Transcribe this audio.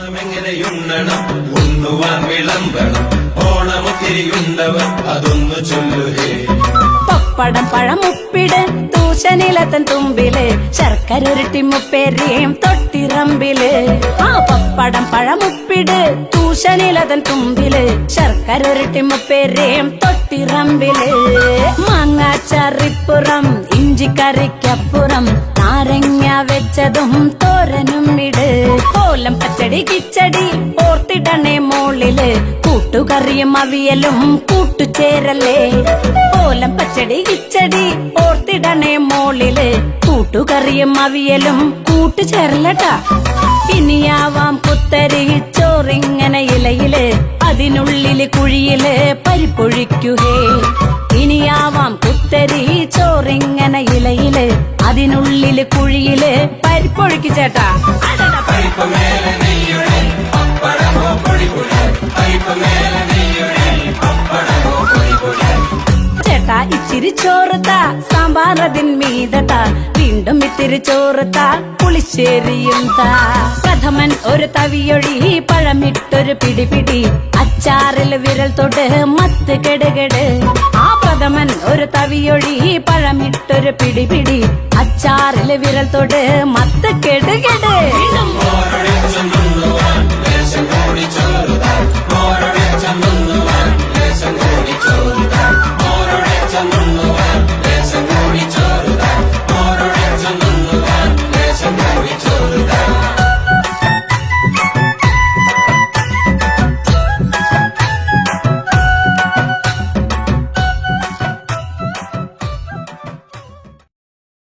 ഓണമെങ്ങനെയുണ്ണണം ഉണ്ണുവാൻ വിളമ്പണം ഓണമൊത്തിരിയുണ്ടവർ അതൊന്നു ചൊല്ലുകേ. പപ്പടം പഴം ഉപ്പിട് തൂശനിലത്തൻ തുമ്പില് ശർക്കരൊരുട്ടി മുപ്പേരിയും തൊട്ടിറമ്പില്. ആ പപ്പടം പഴം ഉപ്പിട് തൂശനിലതൻ തുമ്പില് ശർക്കരൊരുട്ടി മുപ്പേരിയും തൊട്ടിറമ്പില്. മാങ്ങാച്ചറിപ്പുറം ഇഞ്ചിക്കറിക്കപ്പുറം നാരങ്ങ വെച്ചതും തോരനും ഇട്. കോലം പച്ചടി കിച്ചടി ഓർത്തിടണേ മോളില് കൂട്ടുകറിയും അവിയലും കൂട്ടുചേരല്ലേ. കോലം പച്ചടി കിച്ചടി ഓർത്തിടണേ മോളില് കൂട്ടുകറിയും അവിയലും കൂട്ടുചേരലട്ടാ. ഇനിയാവാം കുത്തരി ചോറിങ്ങനെ ഇലയില് അതിനുള്ളില് കുഴിയില് പരിപ്പൊഴിക്കുകേ. ഇനിയാവാം കുത്തരി ചോറിങ്ങനെ ഇലയില് അതിനുള്ളില് കുഴിയില് പരിപ്പൊഴിക്കു ചേട്ടാ. ചേട്ടാ ഇച്ചിരി ചോറുത്ത സാമ്പാറതിൻ മീതട്ട വീണ്ടും ഇത്തിരി ചോറുത്ത പുളിശ്ശേരിയും താ. പ്രഥമൻ ഒരു തവിയൊഴി പഴമിട്ടൊരു പിടിപിടി അച്ചാറില് വിരൽ തൊട്ട് മത്ത് കെടുകെട്. ആ പ്രഥമൻ ഒരു തവിയൊഴി പഴമിട്ടൊരു പിടിപിടി അച്ചാറില് വിരൽ തൊട്ട് മത്ത് കെടുകെട്.